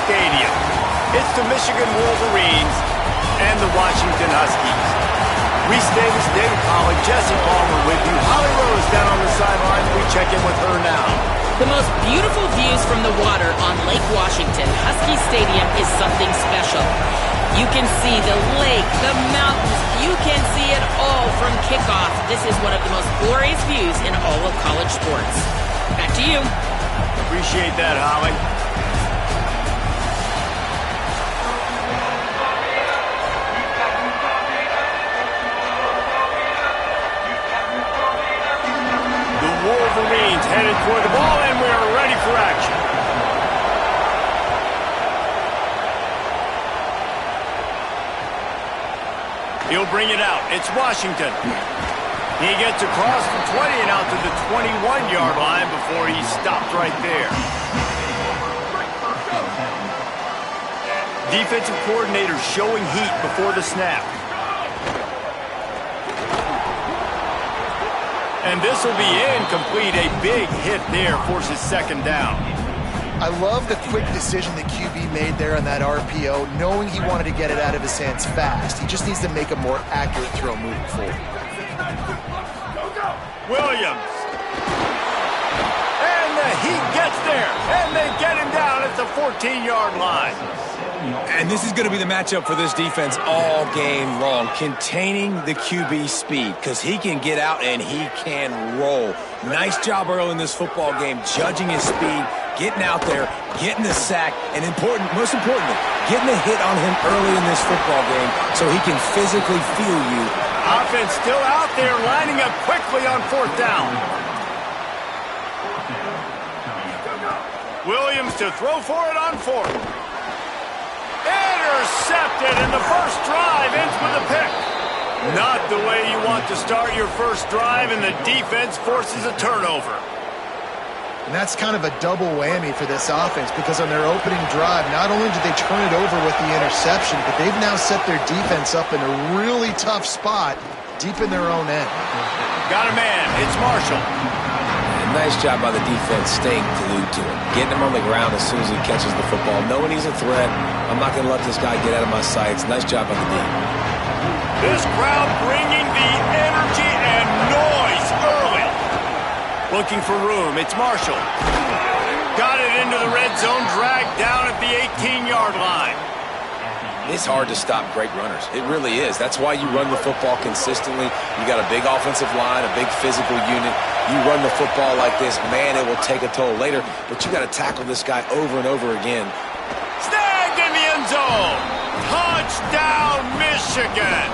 Stadium. It's the Michigan Wolverines and the Washington Huskies. Reese Davis, David Pollack, Jesse Palmer with you. Holly Rose down on the sideline. We check in with her now. The most beautiful views from the water on Lake Washington, Husky Stadium, is something special. You can see the lake, the mountains. You can see it all from kickoff. This is one of the most glorious views in all of college sports. Back to you. Appreciate that, Holly. The Wolverines headed toward the ball, and we are ready for action. He'll bring it out. It's Washington. He gets across the 20 and out to the 21-yard line before he stopped right there. Defensive coordinator showing heat before the snap. And this will be incomplete. A big hit there forces second down. I love the quick decision the QB made there on that RPO, knowing he wanted to get it out of his hands fast. He just needs to make a more accurate throw moving forward. Williams. And the heat gets there. And they get him down at the 14-yard line. And this is going to be the matchup for this defense all game long. Containing the QB speed, because he can get out and he can roll. Nice job early in this football game, judging his speed, getting out there, getting the sack, and most importantly, getting a hit on him early in this football game so he can physically feel you. Offense still out there, lining up quickly on fourth down. Williams to throw for it on fourth. Intercepted, and the first drive ends with a pick. Not the way you want to start your first drive, and the defense forces a turnover. And that's kind of a double whammy for this offense, because on their opening drive, not only did they turn it over with the interception, but they've now set their defense up in a really tough spot deep in their own end. Got a man. It's Marshall. Nice job by the defense staying glued to him. Getting him on the ground as soon as he catches the football. Knowing he's a threat, I'm not going to let this guy get out of my sights. Nice job by the D. This crowd bringing the energy and noise early. Looking for room. It's Marshall. Got it into the red zone. Dragged down at the 18-yard line. It's hard to stop great runners. It really is. That's why you run the football consistently. You got a big offensive line, a big physical unit. You run the football like this, man, it will take a toll later. But you got to tackle this guy over and over again. Snagged in the end zone. Touchdown, Michigan.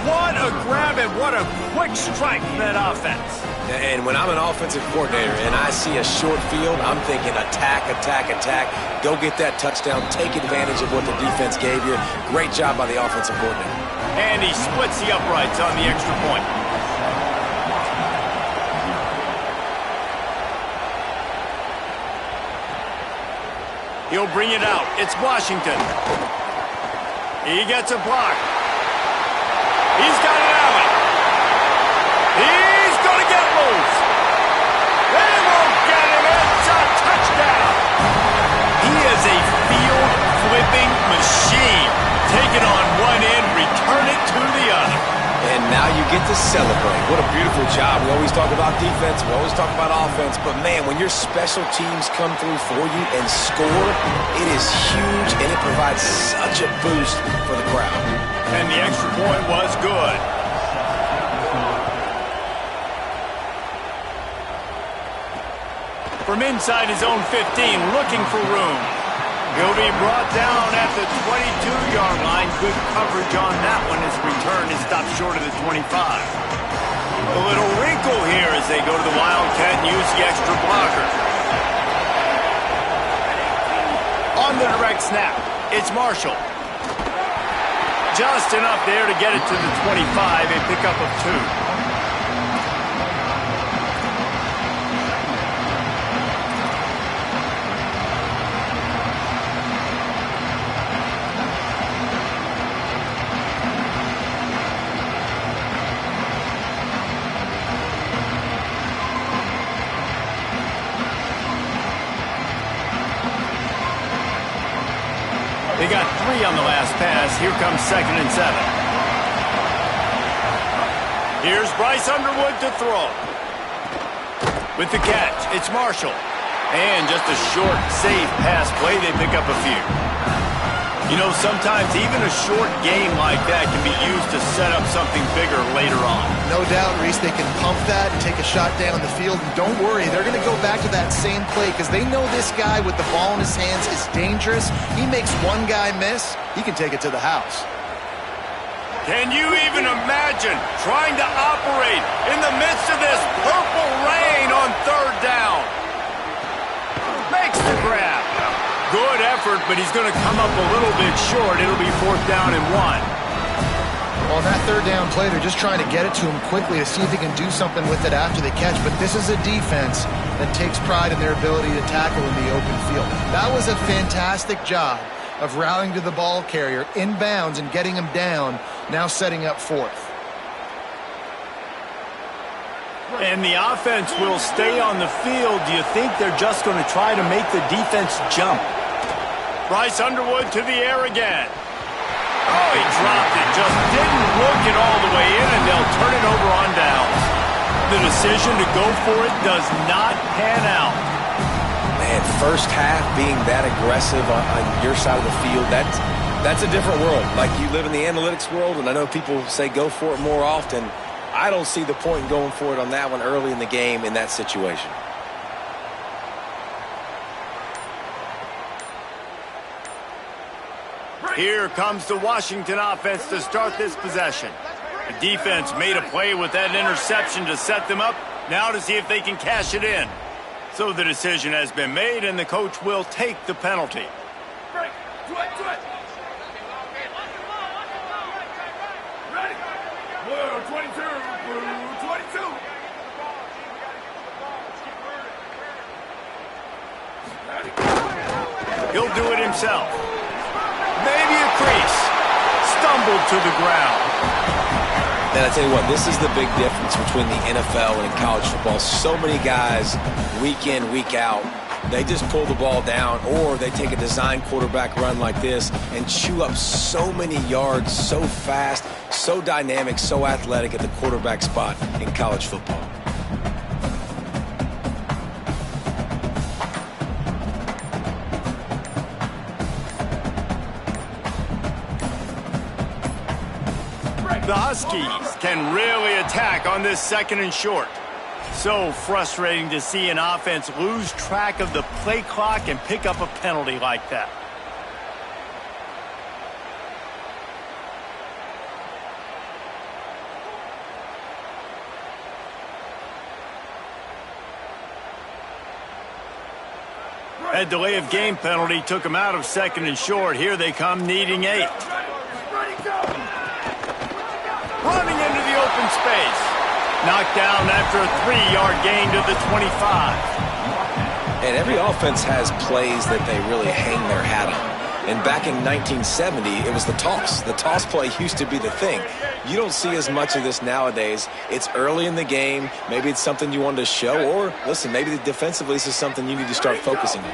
What a grab and what a quick strike from that offense. And when I'm an offensive coordinator and I see a short field, I'm thinking attack, attack, attack. Go get that touchdown. Take advantage of what the defense gave you. Great job by the offensive coordinator. And he splits the uprights on the extra point. He'll bring it out. It's Washington. He gets a block. He's got it out. He's going to get loose. They won't get him. It's a touchdown. He is a field-flipping machine. Take it on one end, return it to the other. And now you get to celebrate. What a beautiful job. We always talk about defense. We always talk about offense. But, man, when your special teams come through for you and score, it is huge, and it provides such a boost for the crowd. And the extra point was good. From inside his own 15, looking for room. He'll be brought down at the 22-yard line. Good coverage on that one. His return is stopped short of the 25. A little wrinkle here as they go to the Wildcat and use the extra blocker. On the direct snap, it's Marshall. Just enough there to get it to the 25, a pickup of 2. 3 on the last pass. Here comes 2nd and 7. Here's Bryce Underwood to throw. With the catch, it's Marshall. And just a short, safe pass play, they pick up a few. You know, sometimes even a short game like that can be used to set up something bigger later on. No doubt, Reese, they can pump that and take a shot down the field. And don't worry, they're going to go back to that same play because they know this guy with the ball in his hands is dangerous. He makes one guy miss, he can take it to the house. Can you even imagine trying to operate in the midst of this purple rain on 3rd down? Makes the grab. Good effort, but he's going to come up a little bit short. It'll be 4th down and 1. On that 3rd down play, they're just trying to get it to him quickly to see if he can do something with it after the catch. But this is a defense that takes pride in their ability to tackle in the open field. That was a fantastic job of rallying to the ball carrier inbounds and getting him down, now setting up 4th. And the offense will stay on the field. Do you think they're just going to try to make the defense jump? Bryce Underwood to the air again. Oh, he dropped it. Just didn't look it all the way in, and they'll turn it over on downs. The decision to go for it does not pan out. Man, first half being that aggressive on your side of the field, that's a different world. Like, you live in the analytics world, and I know people say go for it more often. I don't see the point in going for it on that one early in the game in that situation. Here comes the Washington offense to start this possession. The defense made a play with that interception to set them up. Now to see if they can cash it in. So the decision has been made, and the coach will take the penalty. He'll do it himself. Maybe a crease. Stumbled to the ground. And I tell you what, this is the big difference between the NFL and college football. So many guys, week in, week out, they just pull the ball down, or they take a design quarterback run like this and chew up so many yards so fast, so dynamic, so athletic at the quarterback spot in college football. The Huskies can really attack on this 2nd and short. So frustrating to see an offense lose track of the play clock and pick up a penalty like that. That delay of game penalty took them out of 2nd and short. Here they come, needing 8. Running into the open space. Knocked down after a 3-yard gain to the 25. And every offense has plays that they really hang their hat on. And back in 1970, it was the toss. The toss play used to be the thing. You don't see as much of this nowadays. It's early in the game. Maybe it's something you wanted to show. Or, listen, maybe defensively this is something you need to start focusing on.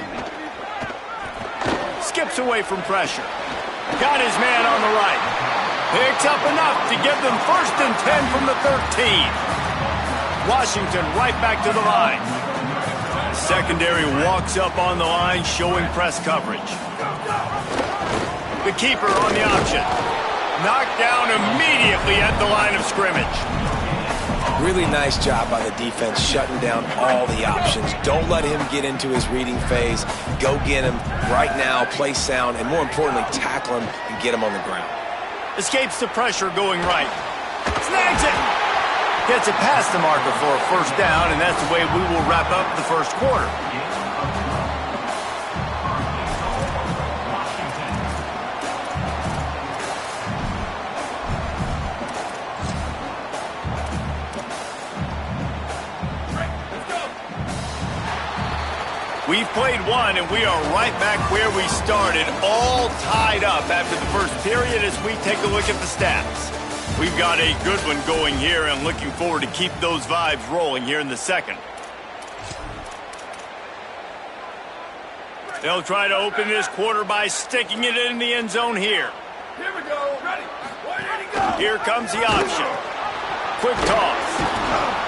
Skips away from pressure. Got his man on the right. Picks up enough to give them 1st and 10 from the 13. Washington right back to the line. Secondary walks up on the line, showing press coverage. The keeper on the option. Knocked down immediately at the line of scrimmage. Really nice job by the defense shutting down all the options. Don't let him get into his reading phase. Go get him right now, play sound, and more importantly, tackle him and get him on the ground. Escapes the pressure going right. Snags it. Gets it past the marker for a 1st down, and that's the way we will wrap up the 1st quarter. We've played one, and we are right back where we started, all tied up after the 1st period as we take a look at the stats. We've got a good one going here, and looking forward to keep those vibes rolling here in the 2nd. They'll try to open this quarter by sticking it in the end zone here. Here we go. Ready. Where did he go? Here comes the option. Quick toss.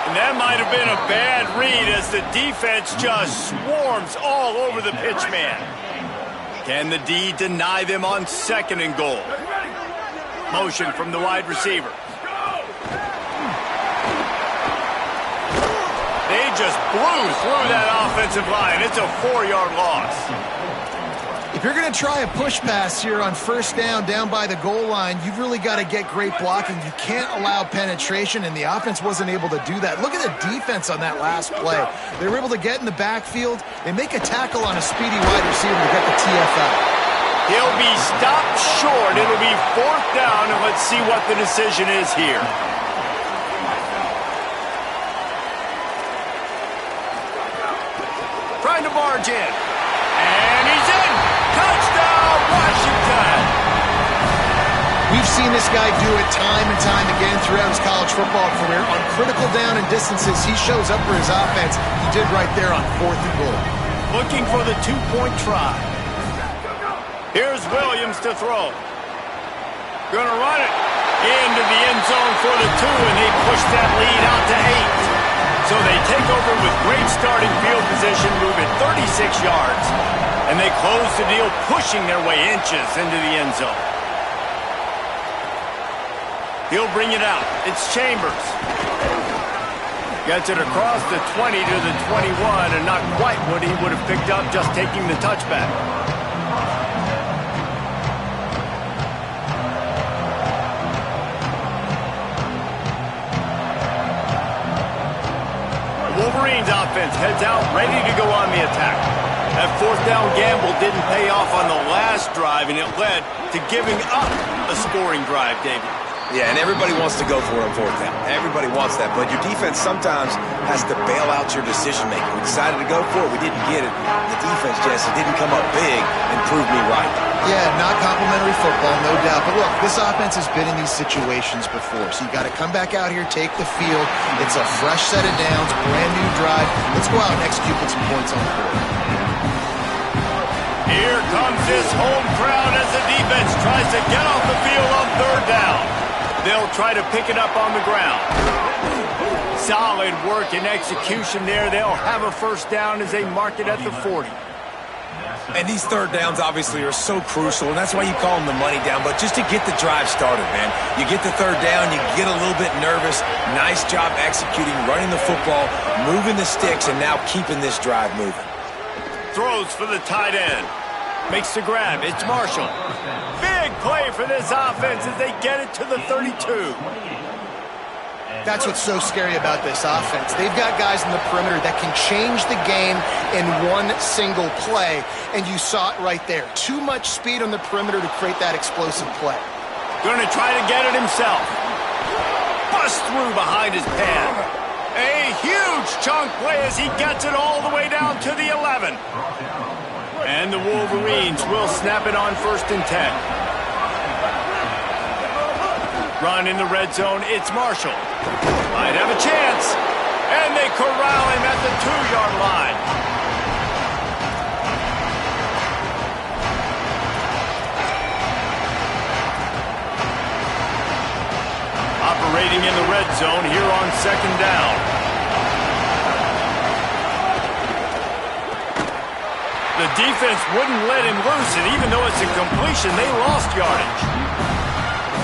And that might have been a bad read as the defense just swarms all over the pitch man. Can the D deny them on 2nd and goal? Motion from the wide receiver. They just blew through that offensive line. It's a 4-yard loss. If you're going to try a push pass here on 1st down by the goal line, you've really got to get great blocking. You can't allow penetration, and the offense wasn't able to do that. Look at the defense on that last play. They were able to get in the backfield. They make a tackle on a speedy wide receiver to get the TFL. He'll be stopped short. It'll be 4th down, and let's see what the decision is here. Trying to barge in. And he's in. Touchdown, Washington. We've seen this guy do it time and time again throughout his college football career. On critical down and distances, he shows up for his offense. He did right there on 4th and goal. Looking for the 2-point try. Here's Williams to throw. Gonna run it into the end zone for the 2, and they push that lead out to 8. So they take over with great starting field position, moving 36 yards. And they close the deal, pushing their way inches into the end zone. He'll bring it out. It's Chambers. Gets it across the 20 to the 21, and not quite what he would have picked up just taking the touchback. Wolverines offense heads out, ready to go on the attack. That 4th down gamble didn't pay off on the last drive, and it led to giving up a scoring drive, David. Yeah, and everybody wants to go for it on 4th down. Everybody wants that, but your defense sometimes has to bail out your decision-making. We decided to go for it. We didn't get it. The defense, Jesse, didn't come up big and prove me right. Yeah, not complimentary football, no doubt. But look, this offense has been in these situations before, so you got to come back out here, take the field. It's a fresh set of downs, brand new drive. Let's go out and execute with some points on the board. Here comes this home crowd as the defense tries to get off the field on 3rd down. They'll try to pick it up on the ground. Solid work and execution there. They'll have a 1st down as they mark it at the 40. And these 3rd downs obviously are so crucial, and that's why you call them the money down. But just to get the drive started, man, you get the 3rd down, you get a little bit nervous. Nice job executing, running the football, moving the sticks, and now keeping this drive moving. Throws for the tight end. Makes the grab. It's Marshall. Big play for this offense as they get it to the 32. That's what's so scary about this offense. They've got guys in the perimeter that can change the game in one single play, and you saw it right there. Too much speed on the perimeter to create that explosive play. Going to try to get it himself. Bust through behind his pad. A huge chunk play as he gets it all the way down to the 11. And the Wolverines will snap it on 1st and 10. Run in the red zone, it's Marshall. Might have a chance. And they corral him at the 2-yard line. Operating in the red zone here on 2nd down. The defense wouldn't let him loose, and even though it's a completion, they lost yardage.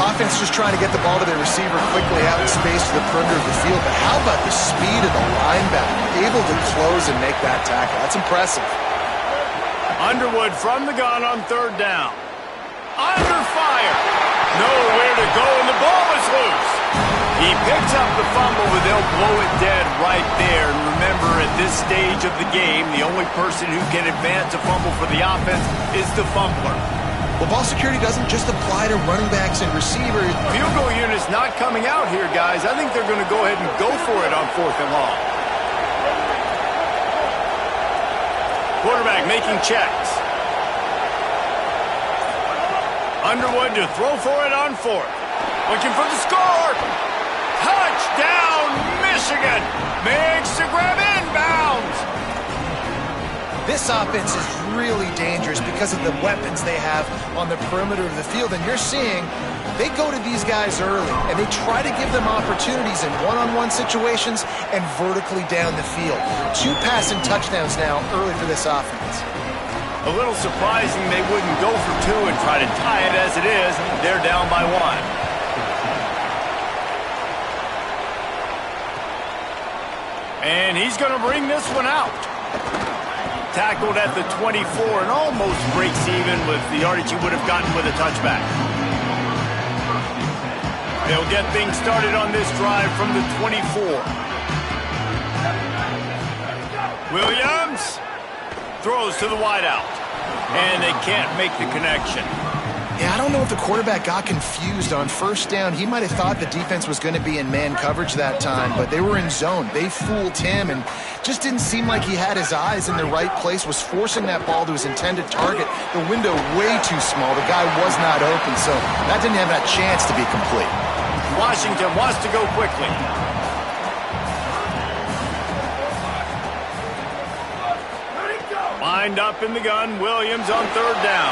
Offense just trying to get the ball to their receiver quickly out in space to the perimeter of the field, but how about the speed of the linebacker? Able to close and make that tackle. That's impressive. Underwood from the gun on 3rd down. Under fire. Nowhere to go, and the ball is loose. He picks up the fumble, but they'll blow it dead right there. And remember, at this stage of the game, the only person who can advance a fumble for the offense is the fumbler. Well, ball security doesn't just apply to running backs and receivers. Field goal unit's not coming out here, guys. I think they're going to go ahead and go for it on 4th and long. Quarterback making checks. Underwood to throw for it on 4th. Looking for the score. Touchdown, Michigan. Makes the grab inbounds. This offense is really dangerous because of the weapons they have on the perimeter of the field. And you're seeing they go to these guys early, and they try to give them opportunities in one-on-one situations and vertically down the field. 2 passing touchdowns now early for this offense. A little surprising they wouldn't go for 2 and try to tie it. As it is, they're down by 1. And he's going to bring this one out. Tackled at the 24 and almost breaks even with the yardage he would have gotten with a touchback. They'll get things started on this drive from the 24. Williams throws to the wideout. And they can't make the connection. Yeah, I don't know if the quarterback got confused on first down. He might have thought the defense was going to be in man coverage that time, but they were in zone. They fooled him and just didn't seem like he had his eyes in the right place, was forcing that ball to his intended target. The window way too small. The guy was not open, so that didn't have that chance to be complete. Washington wants to go quickly. Lined up in the gun, Williams on 3rd down.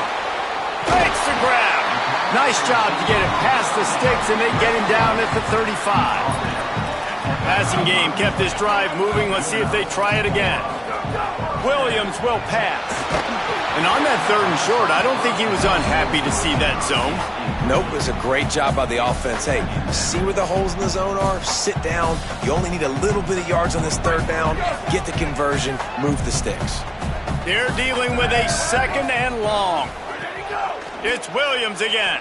Makes the grab. Nice job to get it past the sticks, and they get him down at the 35. Passing game kept this drive moving. Let's see if they try it again. Williams will pass. And on that 3rd and short, I don't think he was unhappy to see that zone. Nope, it was a great job by the offense. Hey, see where the holes in the zone are? Sit down. You only need a little bit of yards on this 3rd down. Get the conversion. Move the sticks. They're dealing with a 2nd and long. It's Williams again.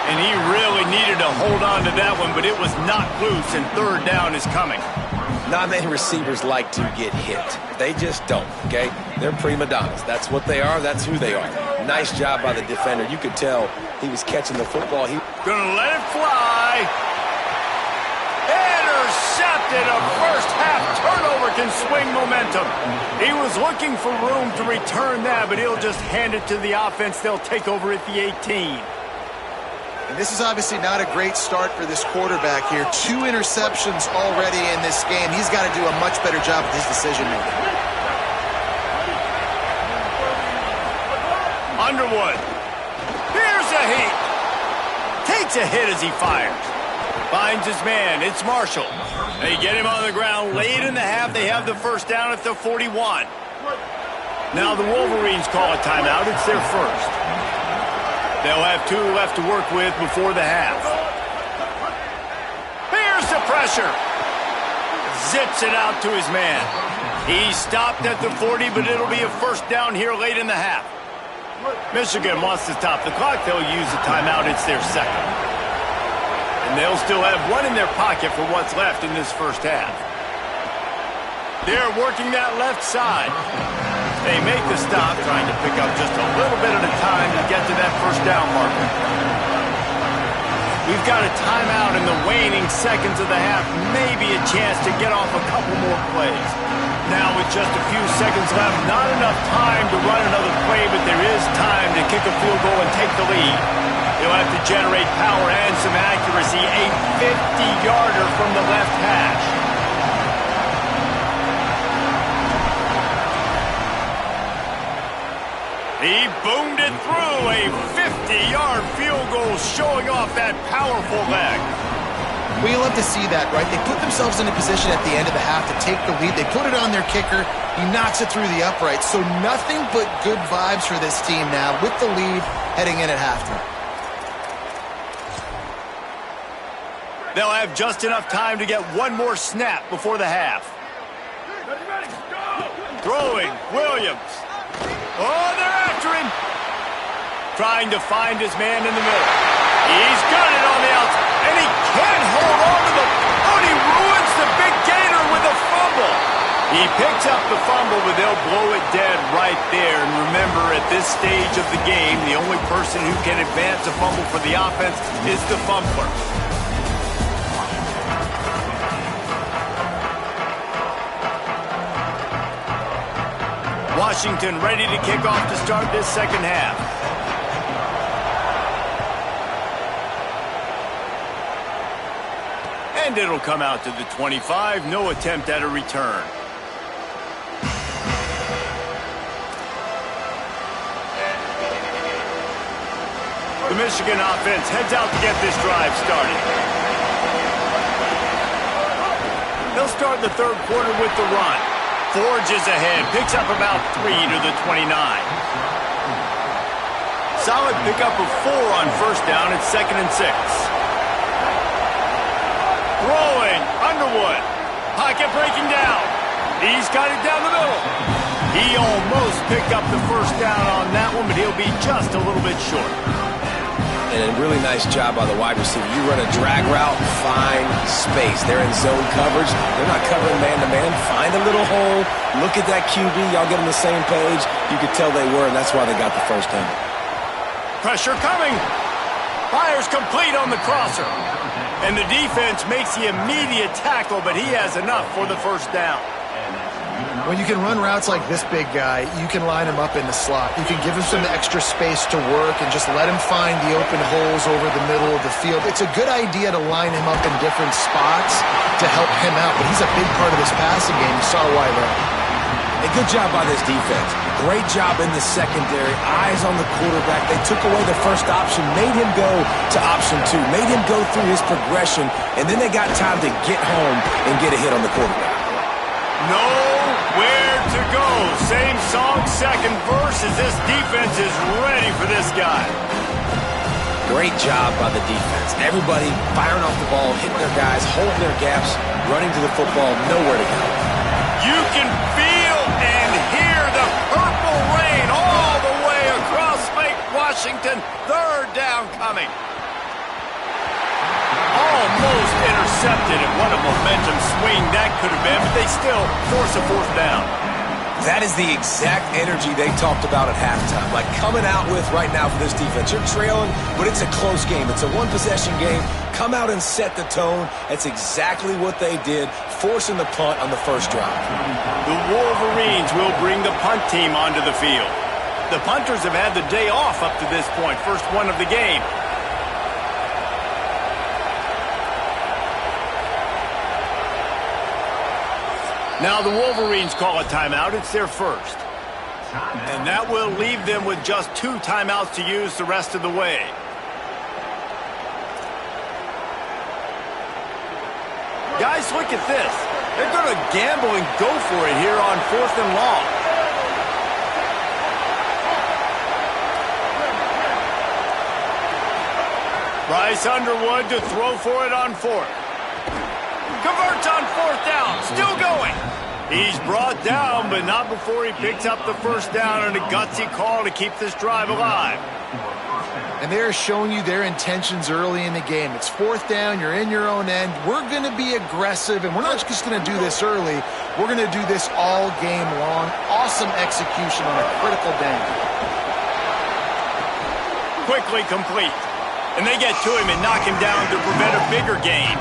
And he really needed to hold on to that one, but it was not loose, and 3rd down is coming. Not many receivers like to get hit. They just don't, okay? They're prima donnas. That's what they are. That's who they are. Nice job by the defender. You could tell he was catching the football. Gonna let it fly. Intercepted. A first-half turnover can swing momentum. He was looking for room to return that, but he'll just hand it to the offense. They'll take over at the 18. And this is obviously not a great start for this quarterback here. 2 interceptions already in this game. He's got to do a much better job with his decision-making. Underwood. Here's a heat. Takes a hit as he fires. Finds his man. It's Marshall. They get him on the ground late in the half. They have the 1st down at the 41. Now the Wolverines call a timeout. It's their 1st. They'll have 2 left to work with before the half. Here's the pressure. Zips it out to his man. He stopped at the 40, but it'll be a 1st down here late in the half. Michigan wants to stop the clock. They'll use a timeout. It's their 2nd. And they'll still have 1 in their pocket for what's left in this 1st half. They're working that left side. They make the stop, trying to pick up just a little bit at a time to get to that 1st down marker. We've got a timeout in the waning seconds of the half. Maybe a chance to get off a couple more plays. Now with just a few seconds left, not enough time to run another play, but there is time to kick a field goal and take the lead. He'll have to generate power and some accuracy. A 50-yarder from the left hash. He boomed it through. A 50-yard field goal showing off that powerful leg. Well, you love to see that, right? They put themselves in a position at the end of the half to take the lead. They put it on their kicker. He knocks it through the uprights. So nothing but good vibes for this team now with the lead heading in at halftime. They'll have just enough time to get 1 more snap before the half. Throwing, Williams. Oh, they're after him. Trying to find his man in the middle. He's got it on the outside, and he can't hold on to the... Oh, and he ruins the big gainer with a fumble. He picks up the fumble, but they'll blow it dead right there. And remember, at this stage of the game, the only person who can advance a fumble for the offense is the fumbler. Washington ready to kick off to start this 2nd half. And it'll come out to the 25. No attempt at a return. The Michigan offense heads out to get this drive started. They'll start the third quarter with the run. Forges ahead, picks up about 3 to the 29. Solid pickup of 4 on first down at 2nd and 6. Throwing, Underwood. Pocket breaking down. He's got it down the middle. He almost picked up the first down on that one, but he'll be just a little bit short. And a really nice job by the wide receiver. You run a drag route, find space. They're in zone coverage. They're not covering man-to-man. Find a little hole. Look at that QB. Y'all get on the same page. You could tell they were, and that's why they got the first down. Pressure coming. Fires complete on the crosser. And the defense makes the immediate tackle, but he has enough for the first down. When you can run routes like this big guy, you can line him up in the slot. You can give him some extra space to work and just let him find the open holes over the middle of the field. It's a good idea to line him up in different spots to help him out, but he's a big part of this passing game. You saw why there. A good job by this defense. Great job in the secondary. Eyes on the quarterback. They took away the first option, made him go to option 2, made him go through his progression, and then they got time to get home and get a hit on the quarterback. Nowhere to go. Same song, second verse, as this defense is ready for this guy. Great job by the defense. Everybody firing off the ball, hitting their guys, holding their gaps, running to the football, nowhere to go. You can feel and hear the purple rain all the way across Lake Washington. Third down coming. Almost intercepted, and what a momentum swing that could have been, but they still force a fourth down. That is the exact energy they talked about at halftime. Like coming out with right now for this defense. You're trailing, but it's a close game. It's a one-possession game. Come out and set the tone. That's exactly what they did, forcing the punt on the first drive. The Wolverines will bring the punt team onto the field. The punters have had the day off up to this point, first one of the game. Now the Wolverines call a timeout. It's their first. And that will leave them with just 2 timeouts to use the rest of the way. Guys, look at this. They're going to gamble and go for it here on 4th and long. Bryce Underwood to throw for it on 4th. Converts on 4th down. Still going. He's brought down, but not before he picks up the first down, and a gutsy call to keep this drive alive. And they're showing you their intentions early in the game. It's 4th down. You're in your own end. We're going to be aggressive, and we're not just going to do this early. We're going to do this all game long. Awesome execution on a critical down. Quickly complete. And they get to him and knock him down to prevent a bigger gain.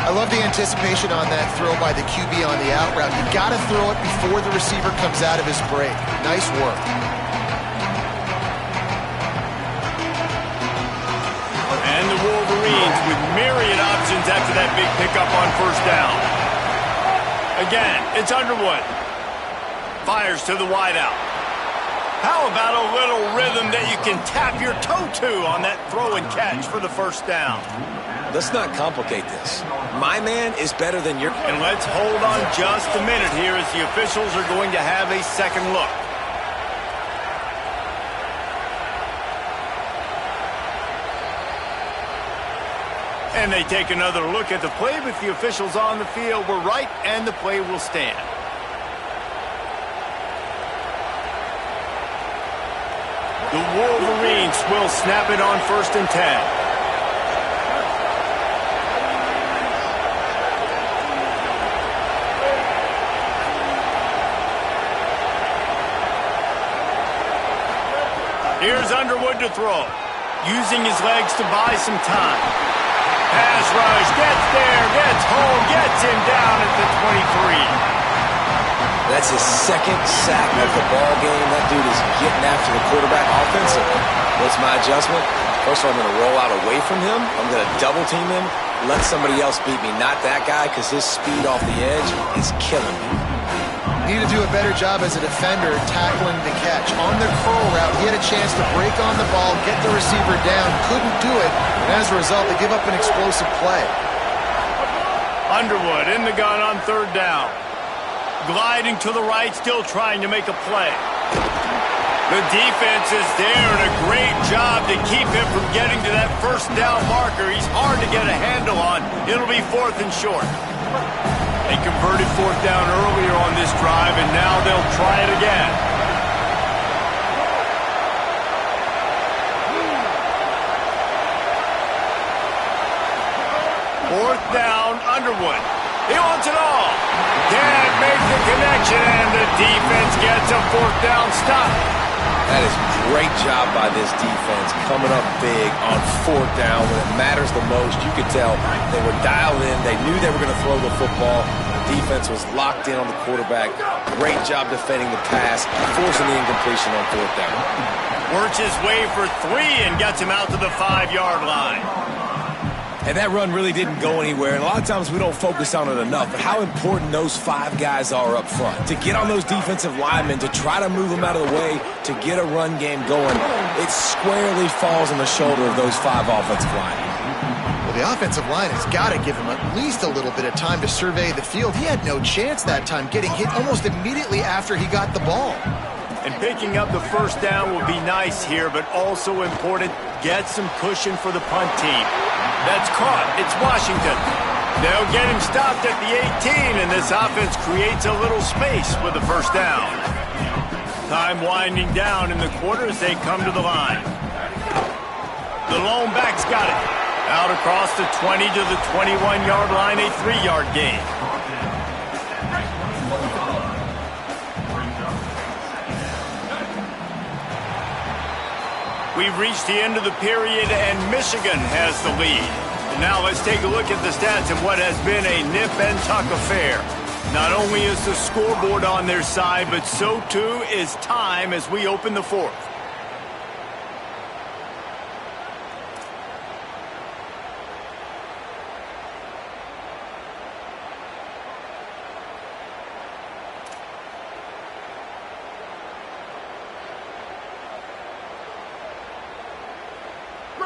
I love the anticipation on that throw by the QB on the out route. You got to throw it before the receiver comes out of his break. Nice work. And the Wolverines with myriad options after that big pickup on first down. Again, it's Underwood. Fires to the wideout. How about a little rhythm that you can tap your toe to on that throw and catch for the first down? Let's not complicate this. My man is better than your... And let's hold on just a minute here as the officials are going to have a second look. And they take another look at the play, but the officials on the field were right, and the play will stand. The Wolverines will snap it on 1st and 10. Here's Underwood to throw, using his legs to buy some time. Pass rush, gets there, gets home, gets him down at the 23. That's his second sack of the ball game. That dude is getting after the quarterback offensively. What's my adjustment? First of all, I'm going to roll out away from him. I'm going to double team him, let somebody else beat me, not that guy, because his speed off the edge is killing me. Need to do a better job as a defender tackling the catch. On the curl route, he had a chance to break on the ball, get the receiver down, couldn't do it, and as a result, they give up an explosive play. Underwood in the gun on third down. Gliding to the right, still trying to make a play. The defense is there, and a great job to keep him from getting to that first down marker. He's hard to get a handle on. It'll be 4th and short. They converted 4th down earlier on this drive, and now they'll try it again. Fourth down, Underwood. He wants it all. Can't make the connection, and the defense gets a 4th down stop. That is great job by this defense, coming up big on 4th down when it matters the most. You could tell they were dialed in. They knew they were going to throw the football. The defense was locked in on the quarterback. Great job defending the pass, forcing the incompletion on 4th down. Works his way for 3 and gets him out to the 5-yard line. And that run really didn't go anywhere, and a lot of times we don't focus on it enough, but how important those 5 guys are up front. To get on those defensive linemen, to try to move them out of the way, to get a run game going, it squarely falls on the shoulder of those 5 offensive linemen. Well, the offensive line has got to give him at least a little bit of time to survey the field. He had no chance that time, getting hit almost immediately after he got the ball. And picking up the first down will be nice here, but also important, get some cushion for the punt team. That's caught. It's Washington. They'll get him stopped at the 18, and this offense creates a little space with the first down. Time winding down in the quarter as they come to the line. The lone back's got it. Out across the 20 to the 21-yard line, a 3-yard gain. We've reached the end of the period, and Michigan has the lead. Now let's take a look at the stats of what has been a nip-and-tuck affair. Not only is the scoreboard on their side, but so too is time as we open the 4th.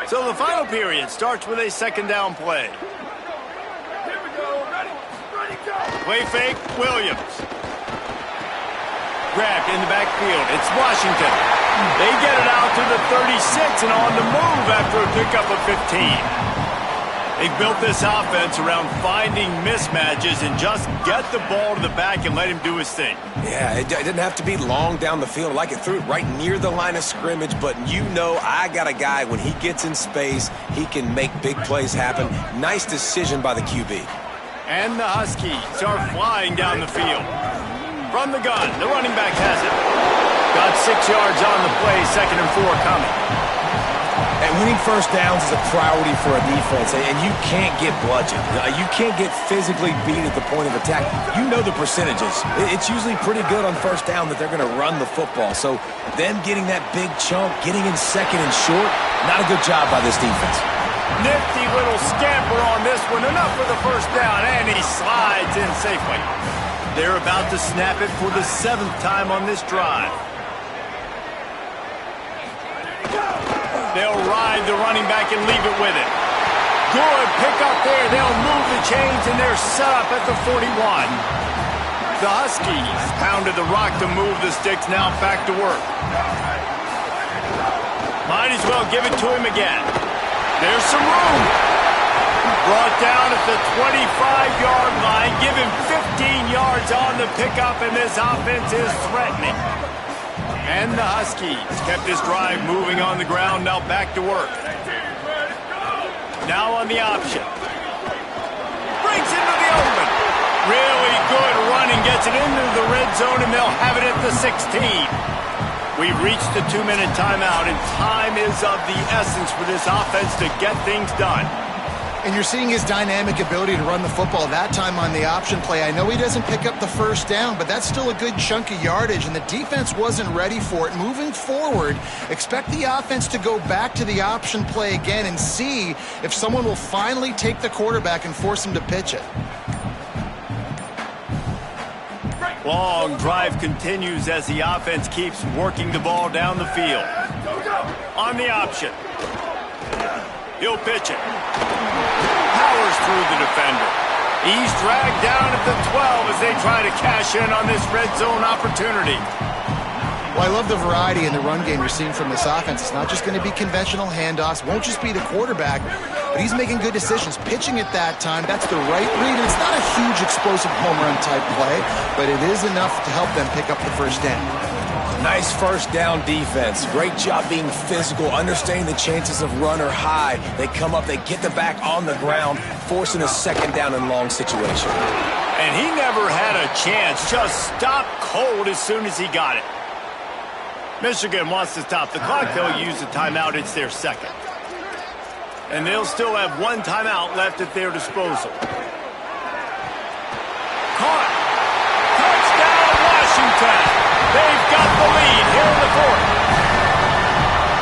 So the final period starts with a 2nd down play. Here we go. Ready, go. Play fake, Williams. Grabbed in the backfield. It's Washington. They get it out to the 36 and on the move after a pickup of 15. They built this offense around finding mismatches and just get the ball to the back and let him do his thing. Yeah, it didn't have to be long down the field. Like it threw it right near the line of scrimmage, but you know I got a guy, when he gets in space, he can make big plays happen. Nice decision by the QB. And the Huskies are flying down the field. From the gun, the running back has it. Got 6 yards on the play, 2nd and 4 coming. And winning first downs is a priority for a defense, and you can't get bludgeoned. You can't get physically beat at the point of attack. You know the percentages. It's usually pretty good on first down that they're going to run the football. So them getting that big chunk, getting in 2nd and short, not a good job by this defense. Nifty little scamper on this one. Enough for the first down, and he slides in safely. They're about to snap it for the 7th time on this drive. They'll ride the running back and leave it with it. Good pick up there. They'll move the chains, and they're set up at the 41. The Huskies pounded the rock to move the sticks. Now back to work. Might as well give it to him again. There's some room. Brought down at the 25-yard line. Give him 15 yards on the pickup, and this offense is threatening. And the Huskies kept this drive moving on the ground. Now back to work. Now on the option. Breaks into the open. Really good running. Gets it into the red zone, and they'll have it at the 16. We've reached the 2-minute timeout, and time is of the essence for this offense to get things done. And you're seeing his dynamic ability to run the football that time on the option play. I know he doesn't pick up the first down, but that's still a good chunk of yardage, and the defense wasn't ready for it. Moving forward, expect the offense to go back to the option play again and see if someone will finally take the quarterback and force him to pitch it. Break. Long drive continues as the offense keeps working the ball down the field. On the option. He'll pitch it. Powers through the defender. He's dragged down at the 12 as they try to cash in on this red zone opportunity. Well, I love the variety in the run game you're seeing from this offense. It's not just going to be conventional handoffs. Won't just be the quarterback, but he's making good decisions. Pitching at that time, that's the right read. And it's not a huge explosive home run type play, but it is enough to help them pick up the first down. Nice first down defense. Great job being physical, understanding the chances of run are high. They come up, they get the back on the ground, forcing a second down and long situation. And he never had a chance. Just stopped cold as soon as he got it. Michigan wants to stop the clock. They'll use a timeout. It's their second. And they'll still have one timeout left at their disposal. Caught. Touchdown, Washington. They've got the lead here in the fourth.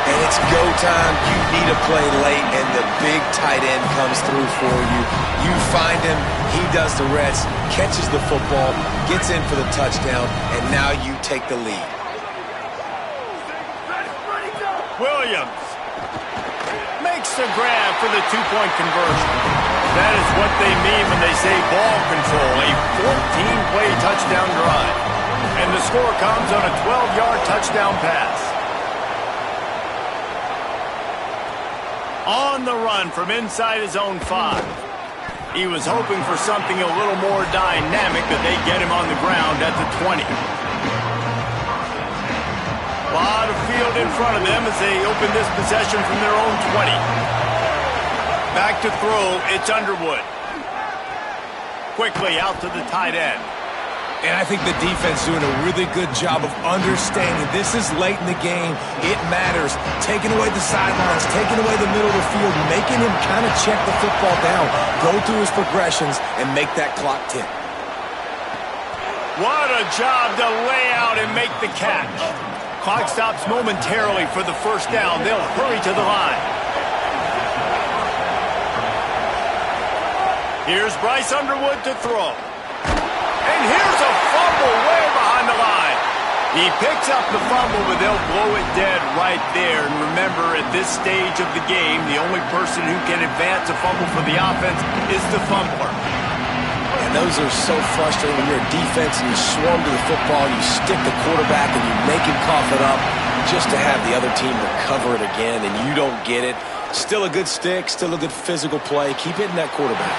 And it's go time. You need a play late, and the big tight end comes through for you. You find him. He does the rest, catches the football, gets in for the touchdown, and now you take the lead. Williams makes the grab for the two-point conversion. That is what they mean when they say ball control, a 14-play touchdown drive. And the score comes on a 12-yard touchdown pass. On the run from inside his own 5. He was hoping for something a little more dynamic, but they get him on the ground at the 20. A lot of field in front of them as they open this possession from their own 20. Back to throw, it's Underwood. Quickly out to the tight end. And I think the defense doing a really good job of understanding this is late in the game. It matters. Taking away the sidelines, taking away the middle of the field, making him kind of check the football down, go through his progressions, and make that clock tick. What a job to lay out and make the catch. Clock stops momentarily for the first down. They'll hurry to the line. Here's Bryce Underwood to throw. And here's a fumble way behind the line. He picks up the fumble, but they'll blow it dead right there. And remember, at this stage of the game, the only person who can advance a fumble for the offense is the fumbler. And those are so frustrating when you're a defense and you swarm to the football, you stick the quarterback and you make him cough it up just to have the other team recover it again and you don't get it. Still a good stick, still a good physical play. Keep hitting that quarterback.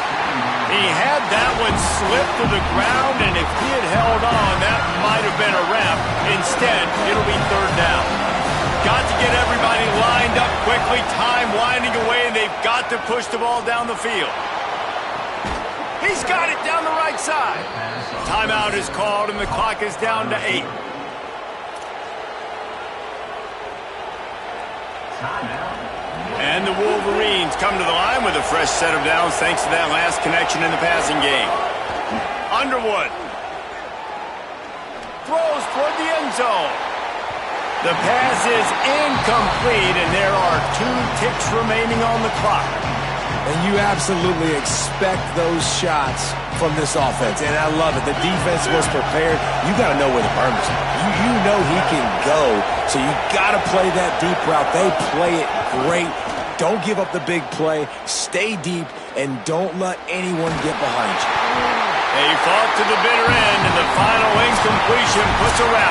He had that one slip to the ground, and if he had held on, that might have been a wrap. Instead, it'll be third down. Got to get everybody lined up quickly, time winding away, and they've got to push the ball down the field. He's got it down the right side. Timeout is called, and the clock is down to 8. And the Wolverines come to the line with a fresh set of downs thanks to that last connection in the passing game. Underwood throws toward the end zone. The pass is incomplete, and there are 2 ticks remaining on the clock. And you absolutely expect those shots from this offense, and I love it. The defense was prepared. You got to know where the burners are. You know he can go, so you got to play that deep route. They play it great. Don't give up the big play. Stay deep, and don't let anyone get behind you. They fought to the bitter end, and the final incompletion puts a wrap